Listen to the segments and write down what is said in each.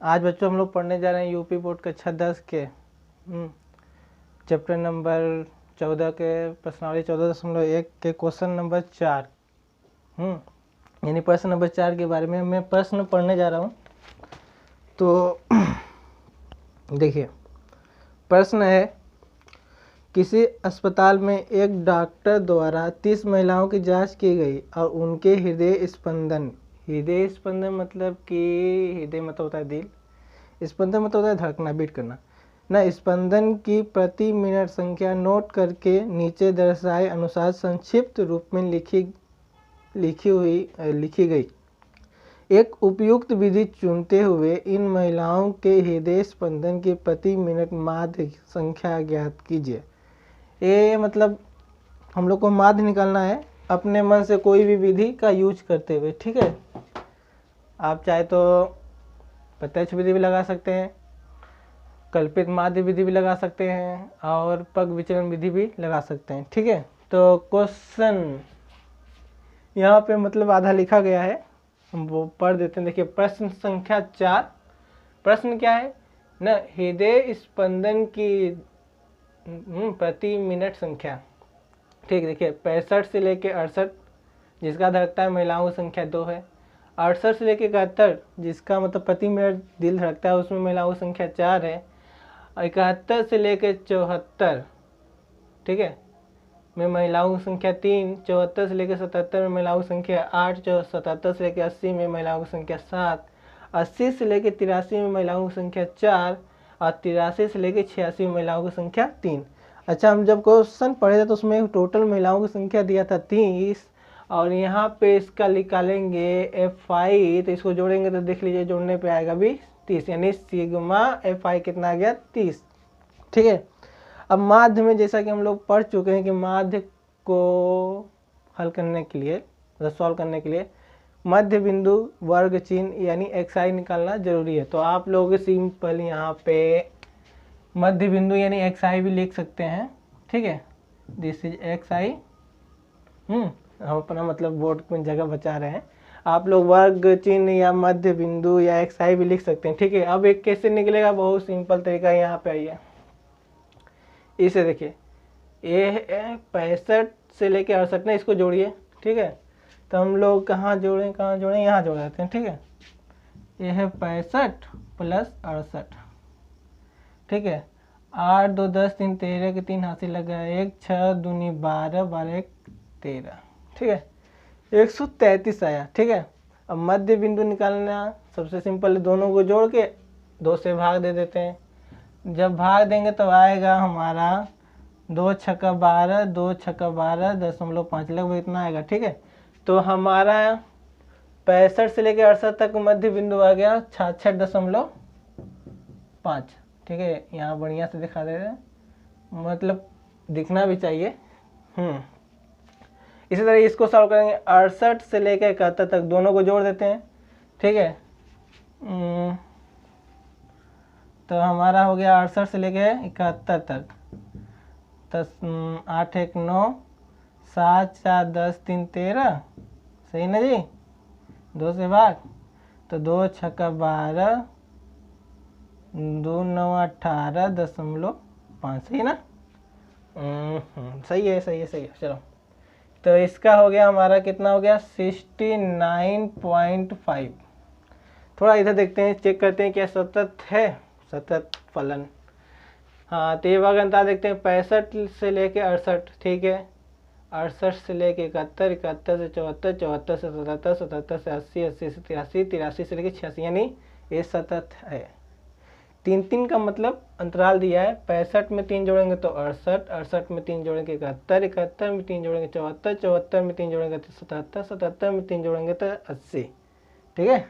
आज बच्चों हम लोग पढ़ने जा रहे हैं यूपी बोर्ड कक्षा 10 के चैप्टर नंबर 14 के प्रश्नावली 14.1 के क्वेश्चन नंबर 4 यानी प्रश्न नंबर 4 के बारे में मैं प्रश्न पढ़ने जा रहा हूँ। तो देखिए, प्रश्न है, किसी अस्पताल में एक डॉक्टर द्वारा 30 महिलाओं की जांच की गई और उनके हृदय स्पंदन मतलब कि हृदय मतलब होता है दिल, स्पंदन मतलब होता है धड़कना, बीट करना ना, स्पंदन की प्रति मिनट संख्या नोट करके नीचे दर्शाए अनुसार संक्षिप्त रूप में लिखी गई एक उपयुक्त विधि चुनते हुए इन महिलाओं के हृदय स्पंदन की प्रति मिनट माध्य संख्या ज्ञात कीजिए। ये मतलब हम लोग को माध्य निकालना है अपने मन से कोई भी विधि का यूज करते हुए, ठीक है। आप चाहे तो प्रत्यक्ष विधि भी लगा सकते हैं, कल्पित माध्य विधि भी लगा सकते हैं और पग विचलन विधि भी लगा सकते हैं, ठीक है। तो क्वेश्चन यहाँ पे मतलब आधा लिखा गया है, हम वो पढ़ देते हैं। देखिए, प्रश्न संख्या 4, प्रश्न क्या है ना, हृदय स्पंदन की प्रति मिनट संख्या, ठीक। देखिए, 65 से लेके 68 जिसका धड़कता है महिलाओं की संख्या 2 है, 68 से लेके 71 जिसका मतलब प्रति मिनट दिल धड़कता है उसमें महिलाओं की संख्या 4 है, 71 से लेके 74, ठीक है, में महिलाओं की संख्या 3, 74 से लेकर 77 में महिलाओं की संख्या 8, 77 से लेकर 80 में महिलाओं की संख्या 7, 80 से लेकर 83 में महिलाओं की संख्या 4 और 83 से लेकर 86 में महिलाओं की संख्या 3। अच्छा, हम जब क्वेश्चन पढ़े थे तो उसमें टोटल महिलाओं की संख्या दिया था 30 और यहाँ पे इसका निकालेंगे FI, तो इसको जोड़ेंगे तो देख लीजिए जोड़ने पे आएगा भी 30, यानी सिग्मा FI कितना आ गया 30, ठीक है। अब माध्य में जैसा कि हम लोग पढ़ चुके हैं कि माध्य को हल करने के लिए मतलब सॉल्व करने के लिए मध्य बिंदु वर्ग चिन्ह यानी XI निकालना जरूरी है। तो आप लोग सिंपल यहाँ पे मध्य बिंदु यानी XI भी लिख सकते हैं, ठीक है। This is XI। हम अपना मतलब बोर्ड में जगह बचा रहे हैं, आप लोग वर्ग चिन्ह या मध्य बिंदु या XI भी लिख सकते हैं, ठीक है। अब एक कैसे निकलेगा, बहुत सिंपल तरीका, यहाँ पे आइए, इसे देखिए, ये है 65 से लेके 68 ना, इसको जोड़िए, ठीक है। तो हम लोग कहाँ जोड़ें, यहाँ जोड़ देते हैं, ठीक है। ये है 65 प्लस 68, ठीक है। 8 2 10 3 13 के 3 हाथ से लगा, 1 6 दूनी 12 12 1 13, ठीक है, 133 आया, ठीक है। अब मध्य बिंदु निकालना सबसे सिंपल, दोनों को जोड़ के 2 से भाग दे देते हैं। जब भाग देंगे तो आएगा हमारा 2 छक्का 12, 2 छक्का 12.5 लगभग इतना आएगा, ठीक है। तो हमारा 65 से लेकर 68 तक मध्य बिंदु आ गया 66.5, ठीक है। यहाँ बढ़िया से दिखा दे रहे हैं, मतलब दिखना भी चाहिए। इसी तरह इसको सॉल्व करेंगे, 68 से लेकर 71 तक दोनों को जोड़ देते हैं, ठीक है। तो हमारा हो गया 68 से लेके 71 तक, 10 8 1 9 7 4 10 3 13, सही ना जी, 2 से भाग, तो 2 छक्का 12 2 9 18.5, सही ना। सही है, सही है, सही है। चलो, तो इसका हो गया हमारा कितना हो गया 69.5। थोड़ा इधर देखते हैं, चेक करते हैं क्या सतत है, सतत फलन। हाँ, तो ये भाग अंतर देखते हैं, 65 से लेके 68, ठीक है, 68 से लेके 71, 71 से 74, 74 से 77, 77 से 80, 80 से 83, 83 से लेके 86, यानी ये सतत है। 3 का मतलब अंतराल दिया है, 65 में 3 जोड़ेंगे तो 68, 68 में 3 जोड़ेंगे 71, 71 में 3 जोड़ेंगे 74, 74 में 3 जोड़ेंगे तो 77, 77 में 3 जोड़ेंगे तो 80, ठीक है।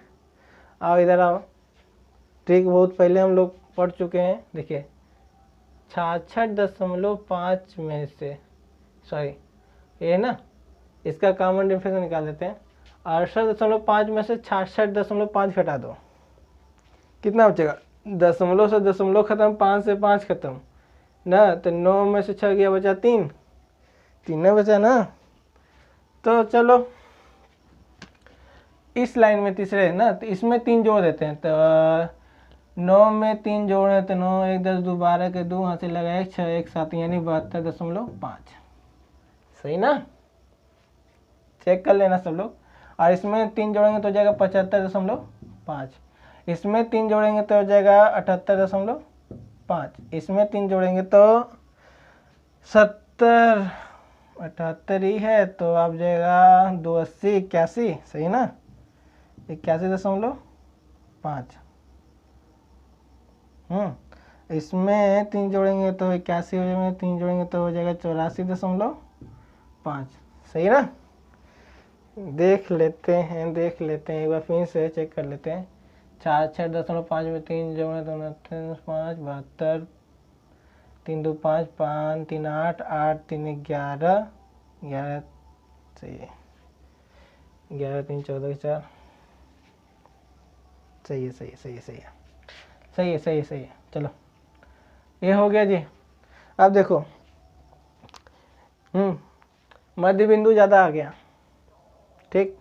आओ इधर आओ, ट्रिक बहुत पहले हम लोग पढ़ चुके हैं। देखिए, 66.5 में से, सॉरी ये ना, इसका कॉमन डिफरेंस निकाल देते हैं। 68.5 में से 66.5 घटा दो, कितना बचेगा, दशमलव से दशमलव खत्म, 5 से 5 खत्म ना, तो 9 में से 6 गया, बचा 3, 3 बचा ना। तो चलो इस लाइन में तीसरे है ना, तो इसमें 3 जोड़ देते हैं, तो 9 में 3 जोड़े तो 9, 1 10 2 12 के 2 हाथ से लगा 1 6 1 7 यानी 72.5। सही ना, चेक कर लेना सब लोग। और इसमें 3 जोड़ेंगे तो हो जाएगा 75.5, इसमें 3 जोड़ेंगे तो हो जाएगा 78.5, इसमें 3 जोड़ेंगे तो 70, 78 ही है तो आप जाएगा 280 81, सही ना, 81.5। इसमें 3 जोड़ेंगे तो 81 हो जाएगा, 3 जोड़ेंगे तो हो जाएगा 84.5, सही ना। देख लेते हैं एक बार फिर से चेक कर लेते हैं। 4 6.5 में 3 जोड़े तो 5 72, 3 2 5 5 3 8 8 3 11 11, सही है, 11 3 14 4, सही है सही है सही है सही है सही है सही है सही है। चलो ये हो गया जी। अब देखो मध्य बिंदु ज़्यादा आ गया, ठीक।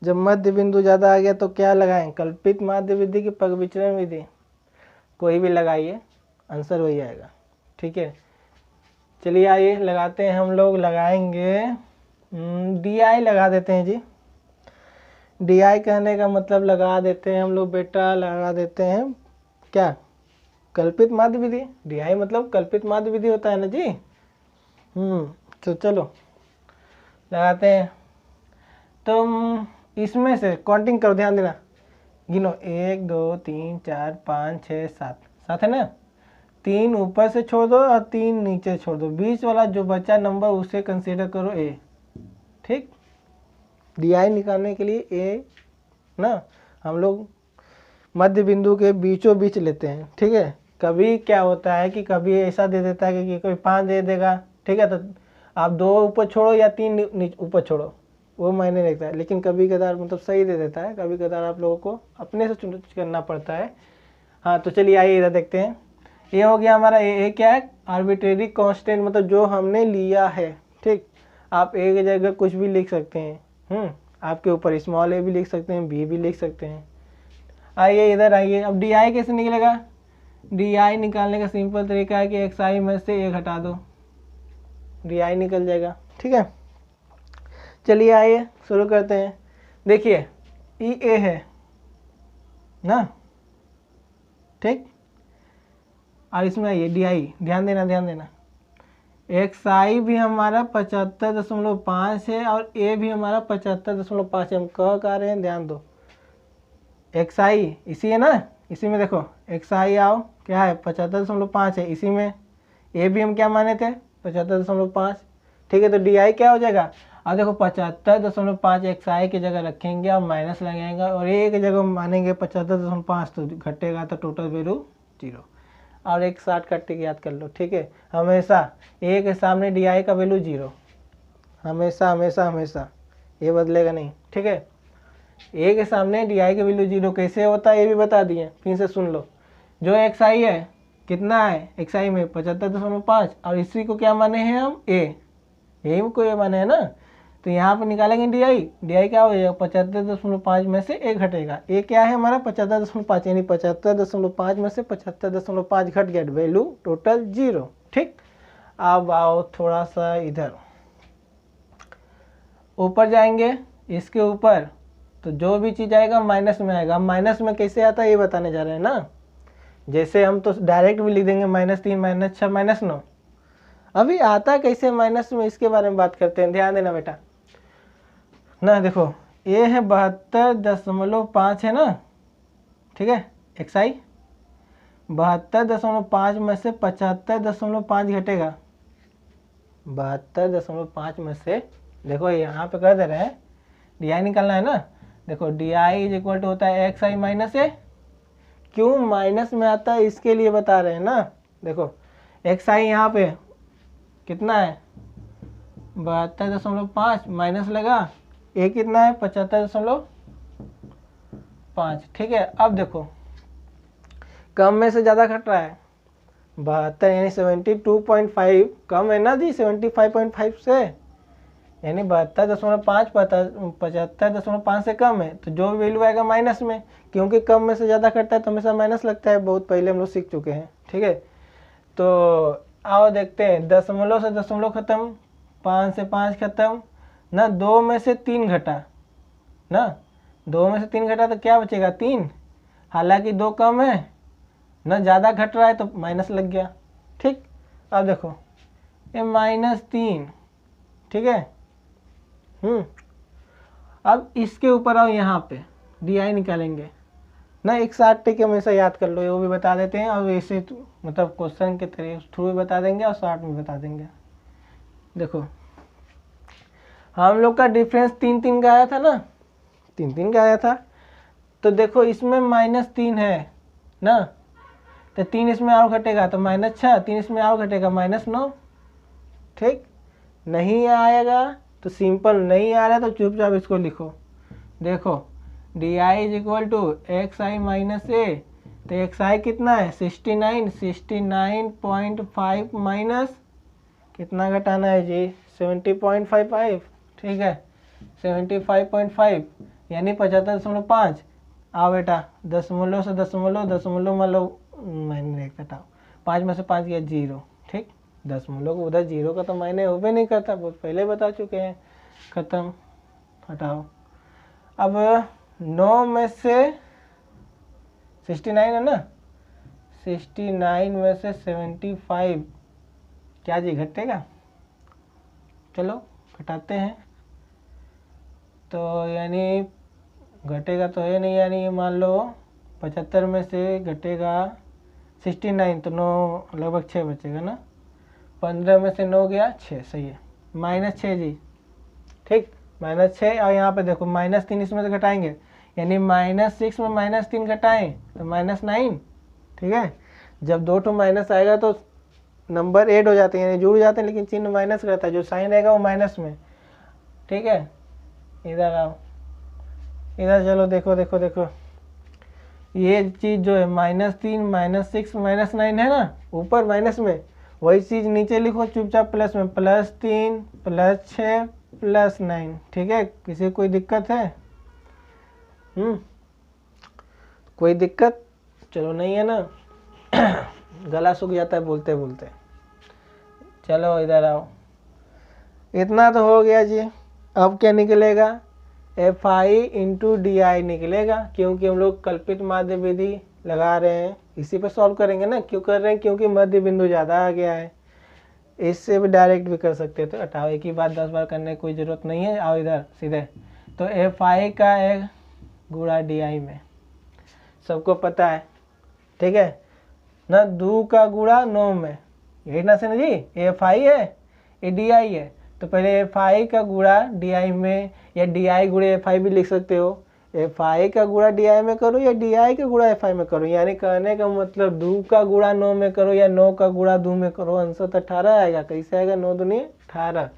जब मध्य बिंदु ज़्यादा आ गया तो क्या लगाएं, कल्पित माध्य विधि की पग विचलन विधि, कोई भी लगाइए आंसर वही आएगा, ठीक है। चलिए आइए लगाते हैं, हम लोग लगाएंगे DI लगा देते हैं जी। DI कहने का मतलब लगा देते हैं हम लोग बेटा, लगा देते हैं क्या, कल्पित माध्य विधि। DI मतलब कल्पित माध्य विधि होता है ना जी। तो चलो लगाते हैं। तुम इसमें से काउंटिंग करो, ध्यान देना, गिनो 1 2 3 4 5 6 7, 7 है ना, 3 ऊपर से छोड़ दो और 3 नीचे छोड़ दो, बीच वाला जो बचा नंबर उसे कंसीडर करो A, ठीक। DI निकालने के लिए A ना हम लोग मध्य बिंदु के बीचों बीच लेते हैं, ठीक है। कभी क्या होता है कि कभी ऐसा दे देता है कि कोई 5 दे देगा, ठीक है, तो आप 2 ऊपर छोड़ो या 3 ऊपर छोड़ो, वो मायने रखता है। लेकिन कभी कदार मतलब सही दे देता है, कभी कदार आप लोगों को अपने से चुन करना पड़ता है। हाँ तो चलिए आइए इधर देखते हैं। ये हो गया हमारा ए क्या है, आर्बिट्रेरी कांस्टेंट, मतलब जो हमने लिया है, ठीक। आप ए की जगह कुछ भी लिख सकते हैं, आपके ऊपर स्मॉल a भी लिख सकते हैं, b भी लिख सकते हैं। आइए इधर आइए। अब DI कैसे निकलेगा, DI निकालने का सिंपल तरीका है कि xi में से a घटा दो, DI निकल जाएगा, ठीक है। चलिए आइए शुरू करते हैं। देखिए EA है ना, ठीक, और इसमें आइए DI, ध्यान देना xi भी हमारा 75.5 है और a भी हमारा 75.5 है। हम कह रहे हैं, ध्यान दो, xi इसी है ना, इसी में देखो xi आओ क्या है 75.5 है, इसी में a भी हम क्या माने थे 75.5, ठीक है। तो DI क्या हो जाएगा, अब देखो 75.5 xi की जगह रखेंगे और माइनस लगाएंगे और a की जगह मानेंगे 75.5, तो घटेगा तो टोटल वैल्यू 0। और एक शॉर्ट कट के याद कर लो, ठीक है, हमेशा a के सामने DI का वैल्यू 0, हमेशा हमेशा हमेशा, ये बदलेगा नहीं, ठीक है। a के सामने DI का वैल्यू 0 कैसे होता है ये भी बता दिए, फिर से सुन लो। जो xi है कितना है, xi में 75.5 और इसी को क्या माने हैं हम a, यही को ये माने हैं ना, तो यहाँ पर निकालेंगे DI क्या हो जाएगा 75.5 में से a घटेगा, a क्या है हमारा 75.5, यानी 75.5 में से 75.5 घट गया, वैल्यू टोटल 0, ठीक। अब आओ थोड़ा सा इधर ऊपर जाएंगे, इसके ऊपर तो जो भी चीज़ आएगा माइनस में आएगा। माइनस में कैसे आता है ये बताने जा रहे हैं ना, जैसे हम तो डायरेक्ट भी लिख देंगे -3 -6 -9, अभी आता कैसे माइनस में इसके बारे में बात करते हैं, ध्यान देना बेटा ना। देखो ये है 72.5 है ना, ठीक है, xi 72.5 में से 75.5 घटेगा, 72.5 में से, देखो यहाँ पे कर दे रहे हैं, DI निकालना है ना। देखो DI इज इक्वल टू होता है xi माइनस a, क्यों माइनस में आता है इसके लिए बता रहे हैं ना। देखो xi यहाँ पे कितना है 72.5, माइनस लगा a कितना है 75.5, ठीक है। अब देखो कम में से ज़्यादा घट रहा है, 72 यानी 72.5 कम है ना जी 75.5 से, यानी 72.5 75.5 से कम है, तो जो वैल्यू आएगा माइनस में, क्योंकि कम में से ज़्यादा करता है तो हमेशा माइनस लगता है, बहुत पहले हम लोग सीख चुके हैं। ठीक है, तो आओ देखते हैं, दशमलव से दशमलव खत्म, 5 से 5 खत्म ना, 2 में से 3 घटा ना, 2 में से 3 घटा तो क्या बचेगा 3, हालांकि 2 कम है ना, ज़्यादा घट रहा है तो माइनस लग गया। ठीक, अब देखो ये -3, ठीक है। अब इसके ऊपर आओ, यहाँ पे डी निकालेंगे ना, एक शॉर्ट ट्रिक हमेशा याद कर लो, वो भी बता देते हैं, और वैसे मतलब क्वेश्चन के थ्रू भी बता देंगे और शॉर्ट में बता देंगे। देखो हम लोग का डिफरेंस 3 का आया था ना, 3 का आया था, तो देखो इसमें -3 है ना, तो 3 इसमें और घटेगा तो -6, 3 इसमें और घटेगा -9। ठीक, नहीं आएगा तो सिंपल, नहीं आ रहा है तो चुपचाप इसको लिखो। देखो D I is equal to X I minus A, तो एक्स आई कितना है 69, 69.5 माइनस कितना घटाना है जी 70.55, ठीक है 75.5 यानी 75.5। आओ बेटा, दशमलव से दशमलव, दशमलव मतलब मैंने घटाओ, 5 में से 5 गया 0। ठीक, दशमलव को उधर 0 का तो मायने हो भी नहीं करता, बहुत पहले बता चुके हैं। खत्म, हटाओ। अब 9 में से 69 है ना, 69 में से 75 क्या जी घटेगा, चलो घटाते हैं, तो यानी घटेगा तो है नहीं, यानी ये मान लो 75 में से घटेगा 69 तो 9 लगभग 6 बचेगा ना, 15 में से 9 गया 6, सही है, -6 जी। ठीक, -6, और यहाँ पे देखो -3 इसमें से घटाएंगे, यानी -6 में -3 घटाएं तो -9। ठीक है, जब 2 ठो माइनस आएगा तो नंबर ऐड हो जाते हैं, यानी जुड़ जाते हैं, लेकिन चिन्ह माइनस रहता है, जो साइन रहेगा वो माइनस में। ठीक है, इधर आओ, इधर चलो, देखो देखो देखो, ये चीज़ जो है -3 -6 -9 है ना, ऊपर माइनस में, वही चीज़ नीचे लिखो चुपचाप प्लस में, +3 +6 +9। ठीक है, किसी को कोई दिक्कत है? कोई दिक्कत? चलो नहीं है ना, गला सूख जाता है बोलते बोलते। चलो इधर आओ, इतना तो हो गया जी। अब क्या निकलेगा, FI इंटू DI निकलेगा, क्योंकि हम लोग कल्पित माध्य विधि लगा रहे हैं, इसी पे सॉल्व करेंगे ना। क्यों कर रहे हैं, क्योंकि मध्य बिंदु ज़्यादा आ गया है, इससे भी डायरेक्ट भी कर सकते हैं। तो हटाओ, एक ही बात 10 बार करने की कोई ज़रूरत नहीं है। आओ इधर सीधे, तो FI का एक गुणा DI में, सबको पता है, ठीक है ना, 2 का गुणा 9 में, यही ना से ना जी, FI है ये DI है, तो पहले FI का गुणा DI में, या DI गुणे FI भी लिख सकते हो। FI का गुणा DI में करो या DI का गुणा FI में करो, यानी कहने का मतलब 2 का गुणा 9 में करो या 9 का गुणा 2 में करो, आंसर तो 18 आएगा। कैसे आएगा, 9 दूनी 18,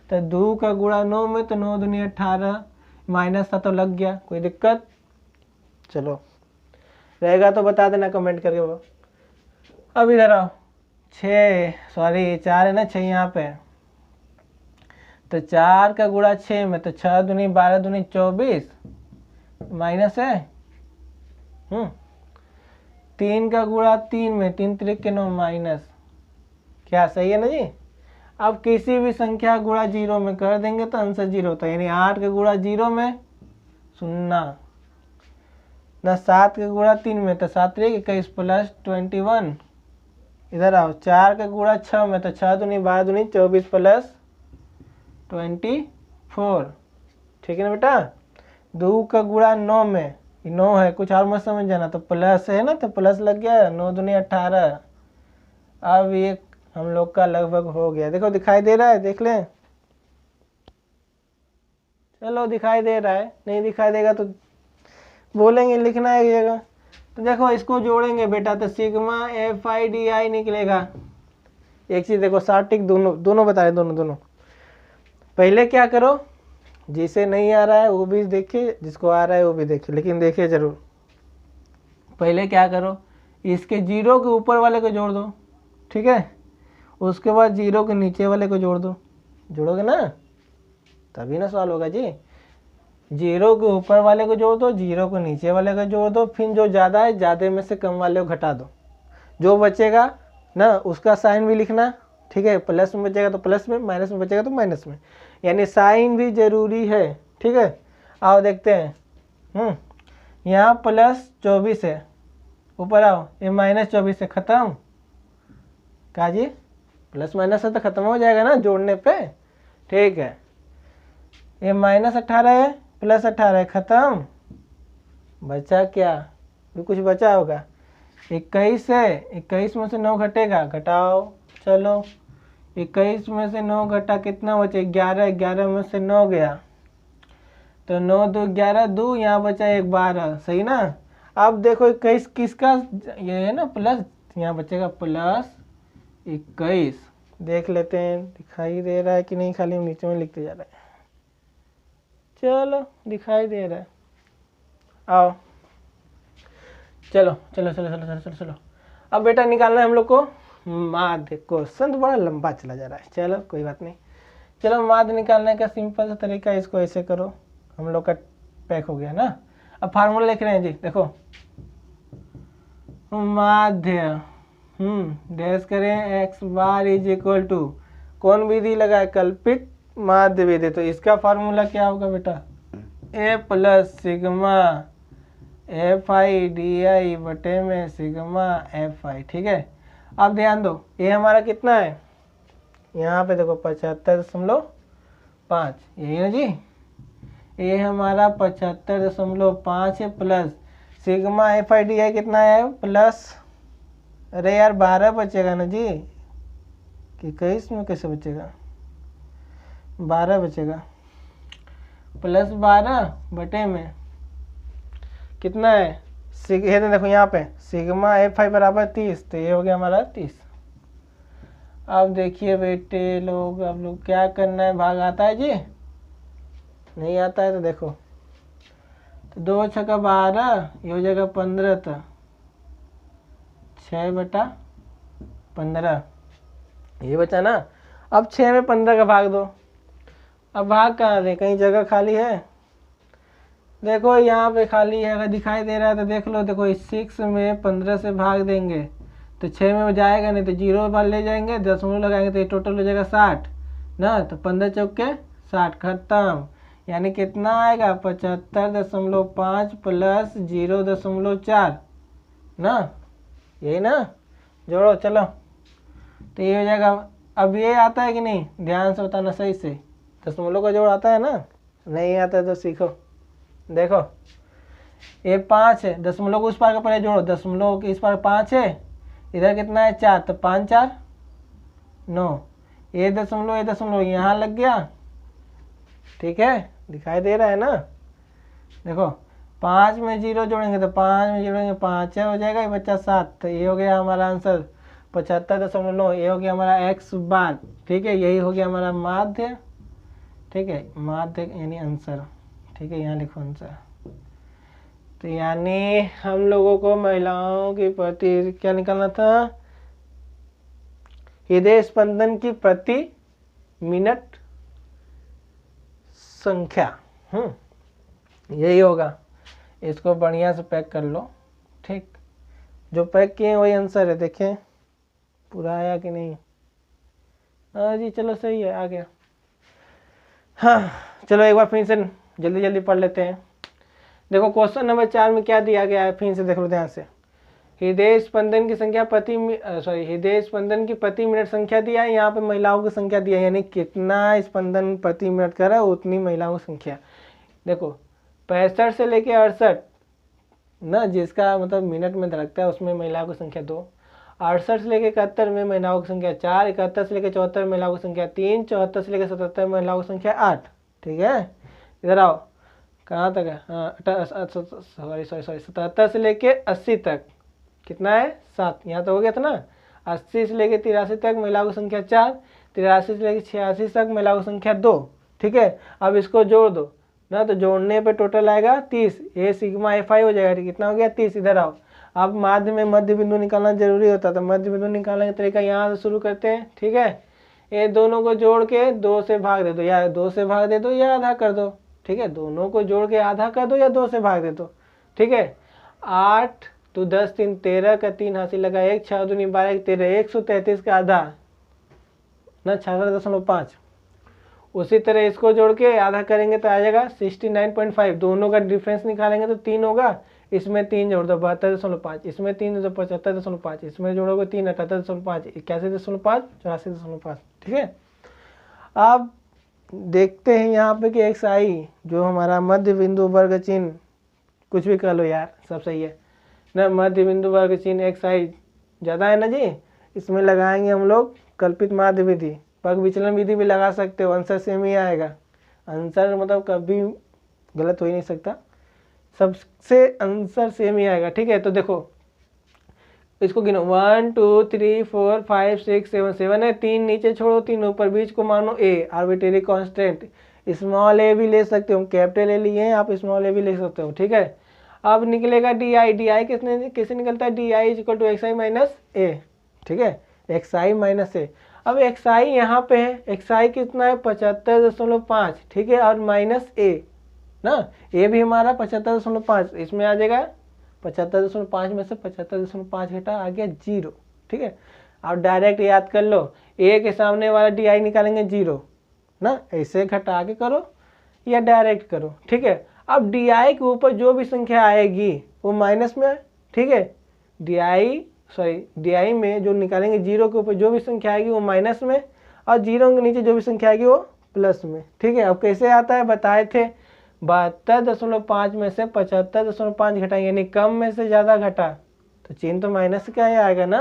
तो 2 का गुणा 9 में तो 9 दूनी 18, माइनस था तो लग गया, कोई दिक्कत? चलो रहेगा तो बता देना कमेंट करके वो। अब इधर आओ, 4 है ना, 6 यहाँ पे, तो 4 का गुणा 6 में, तो 6 दूनी 12 दूनी 24, माइनस है। 3 का गुणा 3 में, 3 त्रिक के 9, माइनस, क्या सही है ना जी। अब किसी भी संख्या गुणा 0 में कर देंगे तो आंसर 0 होता है, यानी 8 का गुणा 0 में 0 ना, 7 का गुणा 3 में, तो 7 त्रिक 21 प्लस 21। इधर आओ, 4 का गुणा 6 में, तो 6 दूनी 12 दूनी 24 प्लस 24। ठीक है ना बेटा। 2 का गुणा 9 में, 9 है, कुछ और मत समझ जाना, तो प्लस है ना, तो प्लस लग गया, 9 दूनी 18। अब ये हम लोग का लगभग हो गया, देखो दिखाई दे रहा है, देख लें। चलो दिखाई दे रहा है, नहीं दिखाई देगा तो बोलेंगे, लिखना है एक जगह। तो देखो इसको जोड़ेंगे बेटा, तो सिग्मा FI DI निकलेगा। एक चीज़ देखो, शॉर्ट ट्रिक दोनों बता रहे, दोनों। पहले क्या करो, जिसे नहीं आ रहा है वो भी देखिए, जिसको आ रहा है वो भी देखिए, लेकिन देखिए जरूर। पहले क्या करो, इसके 0 के ऊपर वाले को जोड़ दो, ठीक है, उसके बाद 0 के नीचे वाले को जोड़ दो, जोड़ोगे ना, तभी ना सॉल्व होगा जी। 0 के ऊपर वाले को जोड़ दो, 0 को नीचे वाले को जोड़ दो, फिर जो ज़्यादा है ज़्यादा में से कम वाले को घटा दो, जो बचेगा ना उसका साइन भी लिखना, ठीक है। प्लस में बचेगा तो प्लस में, माइनस में बचेगा तो माइनस में, यानी साइन भी जरूरी है, ठीक है। आओ देखते हैं, यहाँ +24 है, ऊपर आओ, ये -24 है, ख़त्म। कहा जी प्लस माइनस है तो ख़त्म हो जाएगा ना जोड़ने पे, ठीक है। ये -18 है, +18 है, ख़त्म। बचा क्या, भी कुछ बचा होगा। 21 है, 21 में से 9 घटेगा, घटाओ, चलो 21 में से 9 घटा कितना बचे, 11, 11 में से 9 गया तो 9 2 11, 2 यहाँ बचा 1 12, सही ना। अब देखो 21 किसका, ये है ना प्लस, यहाँ बचेगा +21। देख लेते हैं दिखाई दे रहा है कि नहीं, खाली नीचे में लिखते जा रहे हैं। चलो दिखाई दे रहा है, आओ चलो चलो चलो चलो चलो चलो चलो। अब बेटा निकालना है हम लोग को माध्य। क्वेश्चन तो बड़ा लंबा चला जा रहा है, चलो कोई बात नहीं। चलो माध्य निकालने का सिंपल सा तरीका, इसको ऐसे करो, हम लोग का पैक हो गया ना। अब फार्मूला लिख रहे हैं जी, देखो माध्य डैश करें x bar is equal to, कौन विधि लगाए, कल्पित माध्य विधि। तो इसका फार्मूला क्या होगा बेटा, a plus sigma FI DI बटे में सिग्मा FI, ठीक है। अब ध्यान दो, ये हमारा कितना है, यहाँ पे देखो 75.5, यही है जी, ये हमारा 75.5 है, प्लस सिग्मा FI DI कितना है प्लस, अरे यार 12 बचेगा ना जी, कि 21 में कैसे बचेगा, 12 बचेगा, प्लस 12 बटे में कितना है, ये देखो यहाँ पे सिग्मा FI बराबर 30, तो ये हो गया हमारा 30। अब देखिए बेटे लोग, अब लोग क्या करना है, भाग आता है जी, नहीं आता है तो देखो, तो 2 छक्का 12, ये हो जाएगा 15, तो 6/15 ये बचा ना। अब 6 में 15 का भाग दो, अब भाग कहाँ दे, कहीं जगह खाली है, देखो यहाँ पे खाली है, अगर दिखाई दे रहा है तो देख लो, देखो इस 6 में 15 से भाग देंगे तो 6 में जाएगा नहीं, तो 0 बार ले जाएंगे, दशमलव लगाएंगे तो ये टोटल हो जाएगा 60 ना, तो 15 चौके 60, खत्म। यानी कितना आएगा 75.5 प्लस 0.4 ना, यही ना, जोड़ो चलो, तो ये हो जाएगा। अब ये आता है कि नहीं, ध्यान से बताना सही से, दशमलव का जोड़ आता है ना, नहीं आता है तो सीखो। देखो ये 5 है, दशमलव को उस पार का पहले जोड़ो, दशमलव के इस पार 5 है, इधर कितना है 4, तो 5 4 9, ये दशमलव यहाँ लग गया, ठीक है, दिखाई दे रहा है ना। देखो 5 में 0 जोड़ेंगे तो 5 में जोड़ेंगे 5 हो जाएगा, ये बच्चा 7, तो ये हो गया हमारा आंसर 75.9, ये हो गया हमारा x बार, ठीक है, यही हो गया हमारा माध्य, ठीक है, माध्य यानी आंसर, ठीक है, यहाँ लिखो आंसर। तो यानी हम लोगों को महिलाओं की प्रति क्या निकालना था, हृदय स्पंदन की प्रति मिनट संख्या, यही होगा। इसको बढ़िया से पैक कर लो, ठीक, जो पैक किए वही आंसर है, देखें पूरा आया कि नहीं, हाँ जी चलो सही है, आ गया। हाँ चलो एक बार फिर से जल्दी जल्दी पढ़ लेते हैं। देखो क्वेश्चन नंबर 4 में क्या दिया गया है, फिर से देख लो ध्यान से। हृदय स्पंदन की संख्या हृदय स्पंदन की प्रति मिनट संख्या दिया है, यहाँ पे महिलाओं की संख्या दिया है, यानी कितना स्पंदन प्रति मिनट कर रहा है उतनी महिलाओं की संख्या। देखो 65 से लेके 68 ना, जिसका मतलब मिनट में धड़कता है उसमें महिलाओं की संख्या 2, 68 से लेके 71 में महिलाओं की संख्या 4, 71 से लेके 74 में महिलाओं की संख्या 3, 74 से लेके 77 में महिलाओं की संख्या 8, ठीक है। इधर आओ, कहाँ तक है, हाँ सॉरी 77 से लेके 80 तक कितना है 7, यहाँ तो हो गया था ना। 80 से लेके 83 तक महिलाओं की संख्या 4, 83 से लेके 86 तक महिलाओं की संख्या 2, ठीक है। अब इसको जोड़ दो ना, तो जोड़ने पे टोटल आएगा 30, ये सिग्मा FI हो जाएगा, कितना हो गया 30। इधर आओ, अब माध्य में मध्य बिंदु निकालना जरूरी होता है, तो मध्य बिंदु निकालने का तरीका यहाँ से शुरू करते हैं, ठीक है। ये दोनों को जोड़ के 2 से भाग दे दो, या 2 से भाग दे दो या आधा कर दो, ठीक है। दोनों को जोड़ के आधा कर दो या 2 से भाग दे दो, ठीक है। 8 तो 10 3 13 का 3 हासिल लगा 1, 6 दूनी 12 13, 133 का आधा ना 66.5। उसी तरह इसको जोड़ के आधा करेंगे तो आ जाएगा 69.5। दोनों का डिफरेंस निकालेंगे तो 3 होगा, इसमें 3 जोड़ दो 72.5, इसमें 3 तो 75.5, इसमें जोड़ोगे 3 78.5, 81.5, 84.5, ठीक है। अब देखते हैं यहाँ पे कि एक्स आई जो हमारा मध्य बिंदु वर्ग चिन्ह, कुछ भी कर लो यार सब सही है ना, मध्य बिंदु वर्ग चिन्ह एक्स आई ज़्यादा है ना जी, इसमें लगाएंगे हम लोग कल्पित माध्य विधि, पग विचलन विधि भी लगा सकते हो, आंसर सेम ही आएगा। आंसर मतलब कभी गलत हो ही नहीं सकता, सबसे आंसर सेम ही आएगा, ठीक है। तो देखो इसको गिनो 1 2 3 4 5 6 7 7 है, 3 नीचे छोड़ो 3 ऊपर, बीच को मानो ए, आर्बिट्रेरी कांस्टेंट। स्मॉल ए भी ले सकते हो, कैपिटल ए लिए हैं आप, स्मॉल ए भी ले सकते हो, ठीक है। अब निकलेगा डी आई, डी आई किसने निकलता है, D I equal to X I minus A, ठीक है, एक्स आई माइनस ए। अब एक्स आई यहाँ पे है, एक्स आई कितना है 75.5, ठीक है, और माइनस ए ना, ए भी हमारा 75.5, इसमें आ जाएगा 75.5 में से 75.5 घटा आ गया 0, ठीक है। अब डायरेक्ट याद कर लो, ए के सामने वाला डी आई निकालेंगे 0 ना, ऐसे घटा के करो या डायरेक्ट करो, ठीक है। अब डी आई के ऊपर जो भी संख्या आएगी वो माइनस में, ठीक है, डी आई में जो निकालेंगे 0 के ऊपर जो भी संख्या आएगी वो माइनस में, और 0 के नीचे जो भी संख्या आएगी वो प्लस में, ठीक है। अब कैसे आता है बताए थे, 72.5 में से 75.5 घटाएंगे, यानी कम में से ज़्यादा घटा तो चिन्ह तो माइनस का ही आएगा ना।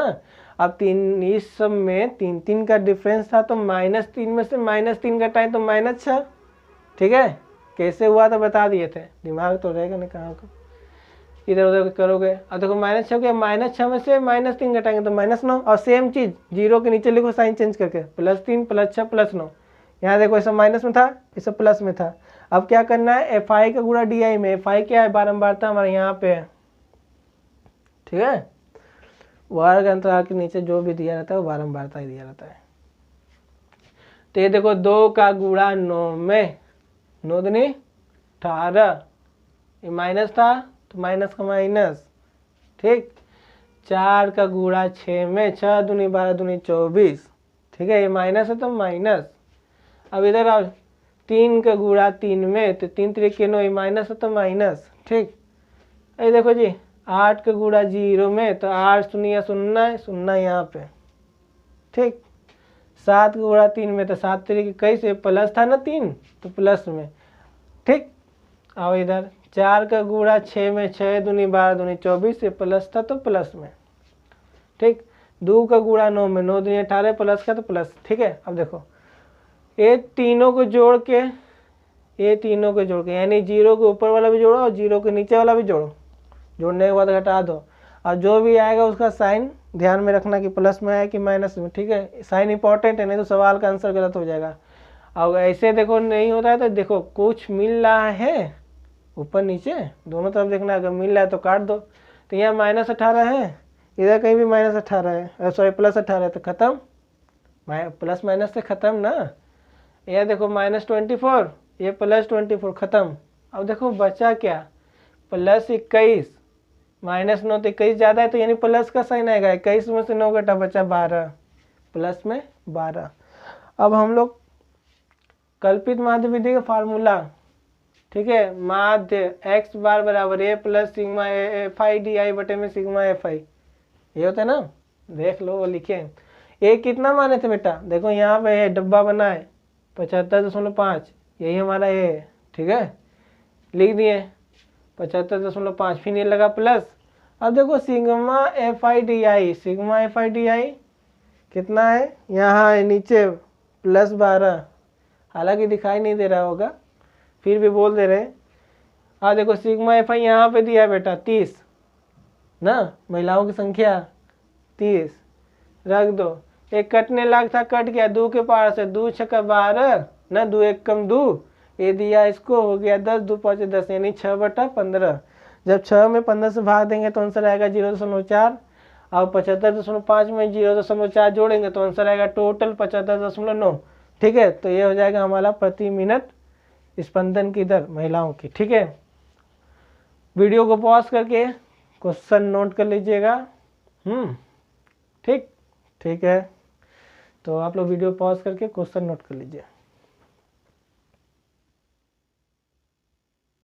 अब 3 इस सब में 3 3 का डिफरेंस था, तो -3 में से -3 घटाएं तो -6, ठीक है। कैसे हुआ तो बता दिए थे, दिमाग तो रहेगा ना, कहाँ को इधर उधर करोगे। अब देखो -6 के -6 में से -3 घटाएंगे तो -9, और सेम चीज़ 0 के नीचे लिखो साइन चेंज करके, +3 +6 +9। यहाँ देखो ऐसा माइनस में था, ऐसा प्लस में था। अब क्या करना है, एफ आई का गुणा डी आई में, एफ आई क्या है बारंबारता हमारे यहाँ पे है, ठीक है। वर्ग अंतराल के नीचे जो भी दिया रहता है वो बारंबारता ही दिया रहता है। तो ये देखो 2 का गुणा 9 में, 9 दूनी 18, ये माइनस था तो माइनस का माइनस, ठीक। 4 का गुणा 6 में, 6 दूनी 12 दूनी 24, ठीक है, ये माइनस है तो माइनस। अब इधर आओ 3 का गुणा 3 में, तो 3 3 9, ये माइनस है तो माइनस, ठीक। ये देखो जी 8 का गुणा 0 में, तो 8 शून्य शून्य है, शून्य यहाँ पे, ठीक। 7 का गुणा 3 में, तो 7 3 21, प्लस था ना 3 तो प्लस में, ठीक। आओ इधर 4 का गुणा 6 में, 6 दूनी 12 दूनी 24, ये प्लस था तो प्लस में, ठीक। 2 का गुणा 9 में, 9 दूनी 18, प्लस का तो प्लस, ठीक है। अब देखो ये तीनों को जोड़ के, यानी 0 के ऊपर वाला भी जोड़ो और 0 के नीचे वाला भी जोड़ो, जोड़ने के बाद घटा दो, और जो भी आएगा उसका साइन ध्यान में रखना कि प्लस में आए कि माइनस में, ठीक है। साइन इंपॉर्टेंट है, नहीं तो सवाल का आंसर गलत हो जाएगा। अब ऐसे देखो नहीं होता है तो देखो कुछ मिल रहा है ऊपर नीचे दोनों तरफ देखना, अगर मिल रहा है तो काट दो। तो यहाँ -18 है, इधर कहीं भी -18 है, सॉरी +18 है, तो खत्म, प्लस माइनस से खत्म ना। यह देखो -24, ये +24 खत्म। अब देखो बचा क्या, +21, -9 तो 21 ज़्यादा है, तो यानी प्लस का साइन आएगा, 21 में से 9 घटा बचा 12, प्लस में 12। अब हम लोग कल्पित माध्य विधि का फार्मूला, ठीक है, माध्य x बार बराबर a plus sigma F I D I बटे में सिग्मा एफ आई, ये होता है ना, देख लो वो लिखे। ए कितना माने थे बेटा, देखो यहाँ पे डब्बा बना है 75.5, यही हमारा ए है, ठीक है, लिख दिए 75.5, फिर ये लगा प्लस। अब देखो sigma F I D I, sigma F I D I कितना है, यहाँ है नीचे +12, हालांकि दिखाई नहीं दे रहा होगा फिर भी बोल दे रहे। हाँ देखो सिग्मा एफ आई यहाँ पे दिया है बेटा 30 ना, महिलाओं की संख्या 30 रख दो। एक कटने लाग था, कट गया 2 के पार से, 2 छक्का 12 ना, 2 1 कम 2, ये दिया इसको, हो गया 10, 2 5 10, यानी 6/15। जब 6 में 15 से भाग देंगे तो आंसर आएगा 0.4। अब 75.5 में 0.4 जोड़ेंगे तो आंसर आएगा टोटल 75.9। ठीक है, तो ये हो जाएगा हमारा प्रति मिनट स्पंदन की दर महिलाओं की। ठीक है, वीडियो को पॉज करके क्वेश्चन नोट कर लीजिएगा। ठीक है, तो आप लोग वीडियो पॉज करके क्वेश्चन नोट कर लीजिए।